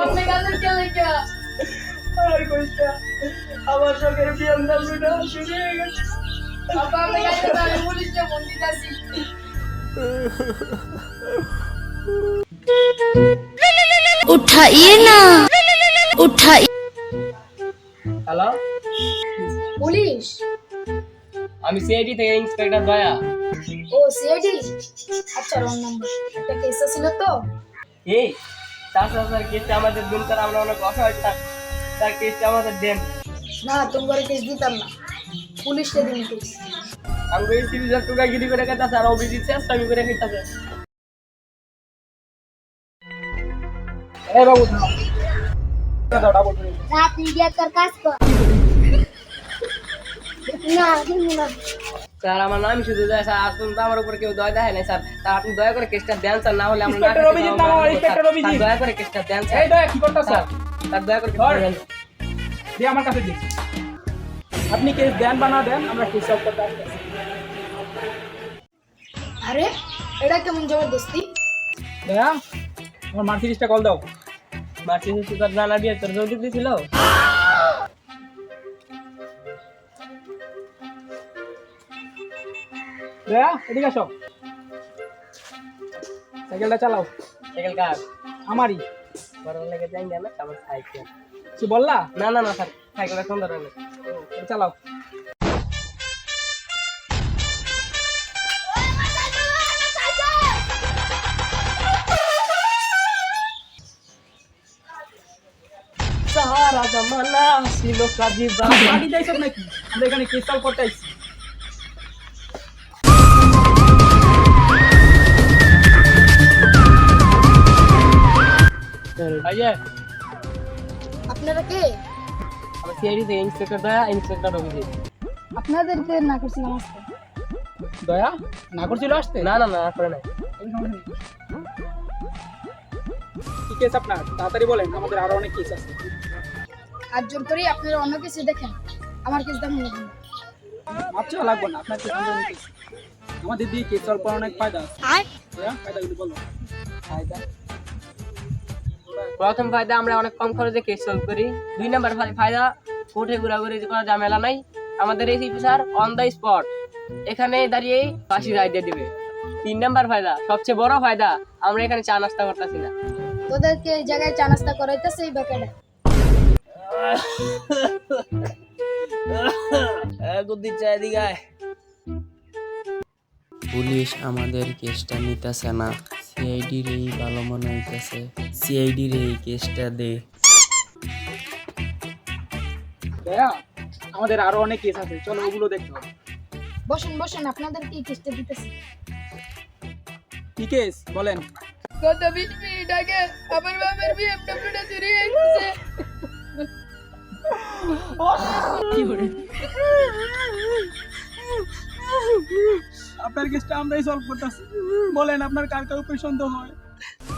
আপনি কাদের কে লেখা আর কইতা আমার শখের বিএমডব্লিউটা শুরু হয়ে গেছে। আপা আপনি কাদের আমি পুলিশে ফোন দিতাছি उठाइए ना उठाइए। হ্যালো, পুলিশ আমি সিআইডি থেকে ইন্সপেক্টর দয়া। ও সিআইডি আচ্ছা রং নাম্বার একটা কেস ছিল তো এই স্যার কেসটা আমাদের দিন, স্যার আমরা অনেক অসহায় স্যার, স্যার কেসটা আমাদের দেন। না তোমার কেস দিতাম না পুলিশকে দিন কেস আমি এই সিরিজের টুকাগিরি করে কথা স্যার অভিজিৎ চেষ্টা আমি করে খেতেছে। এই বাবু দাও বলতে রাত মিডিয়া কার কাজ কর না তুমি না স্যার আমার নাম শুধু দয়া স্যার, আপনি তো আমার উপর কেউ দয়া দেয় না স্যার, স্যার আপনি দয়া করে কেসটা দেন স্যার, না হলে আমরা ইন্সপেক্টর অভিজিৎ নাম আমার, ইন্সপেক্টর অভিজিৎ। দয়া করে কেসটা দেন স্যার। এই দয়া কি করতেছ? স্যার স্যার দয়া করে কেসটা দেন। দে আমার কাছে দিন। আপনি কেস দেন বা না দেন, আমরা কেস সলভ করতে আসতেছি। আরে এটা কেমন জবরদস্তি দয়া আমার মার্সিডিজটা কল দাও। মার্চিস তোর জানা দিয়ে তোর জলদি দিছিল। দয়া এদিকে আসো, সাইকেলটা চালাও। সাইকেল কার? আমারই। বড় লাগে যাই না আমার সাইকেল। কিছু বললা? না না না স্যার, সাইকেলটা সুন্দর হবে। চালাও। সারা জামানা ছিল কাজী গাড়ি যাইছ নাকি? আমরা এখানে কেস সলভ করতে আইছি। ভাইয়া আপনারা কে আমি সিআইডি থেকে ইন্সপেক্টর দয়া, ইন্সপেক্টর অভিজিৎ। আপনাদেরকে না করছিলাম আজকে দয়া না করছিল আসতে? না না না করে নাই। কি কেস আপনার? তাড়াতাড়ি বলেন, আমাদের আরো অনেক কেস আছে। হাত জোর করি আপনারা অন্য কিছু দেখেন আমার কেস দেখুন না আচ্ছা লাগবে না, আপনার কেস আমরা নিতেছি। আমাদের দিয়ে কেস সলভ করার অনেক ফায়দা আছে। দয়া ফায়দাগুলো বলো। ফায়দা, প্রথম ফায়দা আমরা অনেক কম খরচে কেস সলভ করি। 2 নাম্বার ফায়দা কোর্টে ঘোরাঘুরি করার ঝামেলা নাই। আমাদের এই স্যার অন দ্য স্পট এখানে দাঁড়িয়েই ফাঁসি রায় দিয়ে দিবে। 3 নাম্বার ফায়দা, সবচেয়ে বড় ফায়দা, আমরা এখানে চা নাস্তা করতেছি না। তোদেরকে এই জায়গায় চা নাস্তা করাইতেছে এই বেকারে গুদ্দি চায় দিগায়। পুলিশ আমাদের কেসটা নিতেছে না, সিআইডির এই ভালো মনে হইতেছে, সিআইডির এই কেসটা দে। দয়া আমাদের আরো অনেক কেস আছে, চলো ওগুলো দেখতে হবে। বসেন বসেন আপনাদের কি কেসটা দিতেছি কি কেস বলেন? গত 20 মিনিট আগে আমার বাবার বিএমডব্লিউটা চুরি হয়ে গেছে আপনার কেসটা আমরাই সলভ করতেছি, বলেন আপনার কার কার উপর সন্দেহ হয়?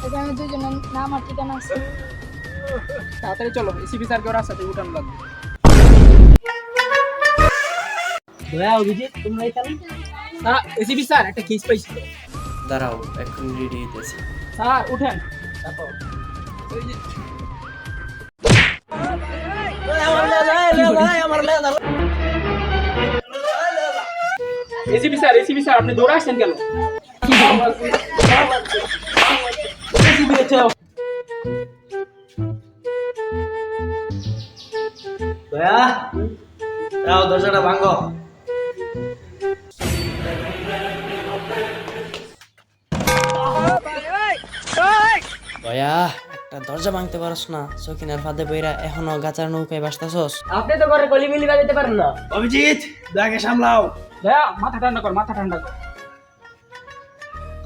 এখানে দুজনের নাম আর ঠিকানা আছে তাড়াতাড়ি চলো, এসিপি স্যারকে ওর সাথে উঠানো লাগবে। দয়া অভিজিৎ তোমরা এখানে? এসিপি স্যার একটা কেস পাইছি তো। দাঁড়াও এখন রেডি হইতেছি। স্যার উঠেন। এসিপি স্যার আপনি দৌড়ে আসছেন কেন? দয়া রাও দরজাটা ভাঙো। দয়া একটা দরজা ভাঙতে পারস না? সকিনার ফাঁদে বইরা এখনো গাচার নৌকায় বাসতাছস? আপনি তো করে গলি মিলি বাজাতে পারেন না। অভিজিৎ দয়াকে সামলাও। দয়া মাথা ঠান্ডা কর, মাথা ঠান্ডা কর।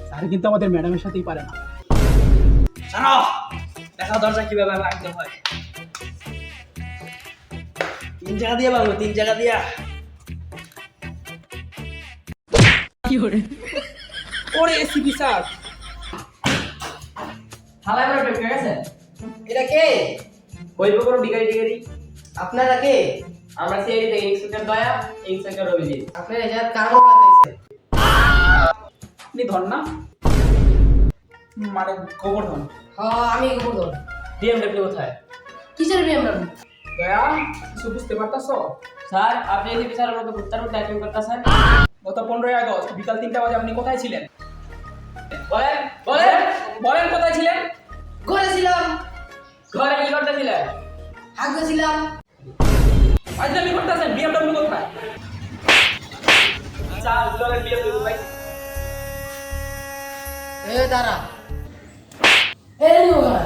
স্যার কিন্তু আমাদের ম্যাডামের সাথেই পারে না। জানো দেখা দরজা কিভাবে ভাঙতে হয়। 3 জায়গা দিয়ে ভাঙো, 3 জায়গা দিয়া। ওরে এসিপি স্যার হালাই বড় ঢুকে গেছে। এটা কে? কইবো কোনো ডিগারি। আপনারা কে? আমরা সিআইডি থেকে ইন্সপেক্টর দয়া, ইন্সপেক্টর অভিজিৎ। আপনারা যা কাম করতেছেন আপনি ধর না, মানে গোবর্ধন। হ্যাঁ আমি গোবর্ধন। বিএমডব্লিউ কোথায়? কিসের বিএমডব্লিউ? দয়া কিছু বুঝতে পারতাছো? স্যার আপনি এসিপি স্যারের মতো কুত্তার মতো অ্যাক্টিং করতেছেন। গত 15ই আগস্ট বিকাল 3টা বাজে আপনি কোথায় ছিলেন? বলেন বলেন বলেন কোথায় ছিলেন? ঘরে ছিলাম, ঘরে কি করতেছিলেন? আগে ছিলাম। আজদামি করতেছেন, বিএমডব্লিউ কোথায়? স্যার চলেন বিএমডব্লিউ ভাই। এ দাঁড়া, এই নিও ঘরে।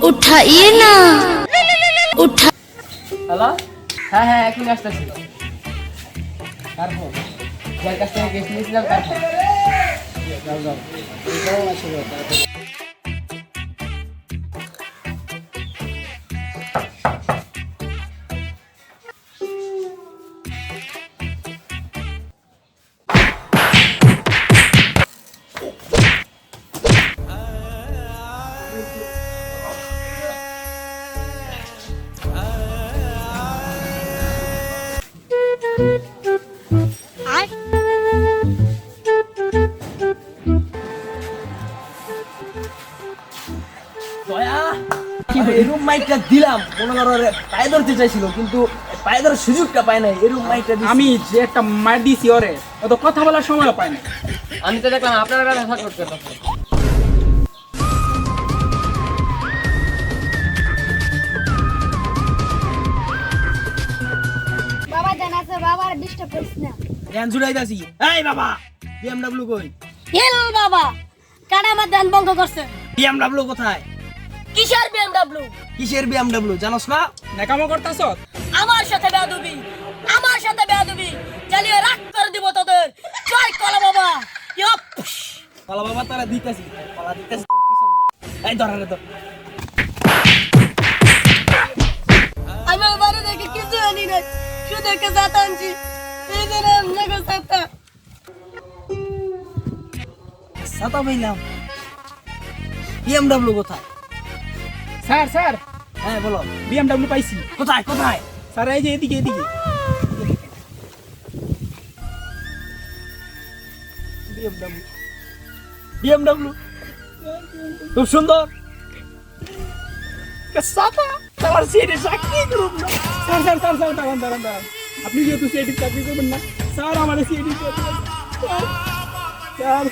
उठाइए ना उठा হ্যালো, হ্যাঁ হ্যাঁ এখন আসতেছি। তারপর যার কাছ থেকে কেস নিয়েছিলাম তারপর যাও যাও এটাও আসবে। এরকম মাইকটা দিলাম, মনে করো পায়ে ধরতে চাইছিল কিন্তু পায়ে ধরার সুযোগটা পায় নাই। এরকম মাইকটা আমি যে একটা মার দিছি ওরে, ও তো কথা বলার সময়ও পায় না। আমি তো দেখলাম আপনারা দেখা করতে পারছেন। বাবা জানাছে বাবা ডিস্টার্ব করিস না। ধ্যান জুড়াইতাছি। এই বাবা, বিএমডব্লিউ কই? হেল বাবা কাটা আমার ধ্যান ভঙ্গ করছে। বিএমডব্লিউ কোথায়? কিসের বিএমডব্লিউ? কিসের বিএমডব্লিউ জানোস না? নেকামো করতাছো? আমার সাথে বেয়াদবি, আমার সাথে বেয়াদবি চালিয়ে রাগ করে দিব তোদের। জয় কলা বাবা। ইয়প কলা বাবা তারা দিতেছি, কলা দিতেছি পিছন দা। এই ধরে তো আমি বাড়ি থেকে কিছু আনি নাই, শুধু একটা জাত আনছি। এই যে আপনাকে সাথে সাতা পাইলাম। বিএমডব্লিউ কোথায়? স্যার স্যার হ্যাঁ বলো। বিএমডব্লিউ পাইছি। কোথায় কোথায়? স্যার এই যে এদিকে এদিকে। বিএমডব্লিউ বিএমডব্লিউ খুব সুন্দর। সাতা তোমার সিটে চাকরি করুন না। স্যার স্যার স্যার স্যার দাঁড়ান দাঁড়ান দাঁড়ান, আপনি যেহেতু সিআইডি চাকরি করবেন না, স্যার আমার সিআইডি স্যার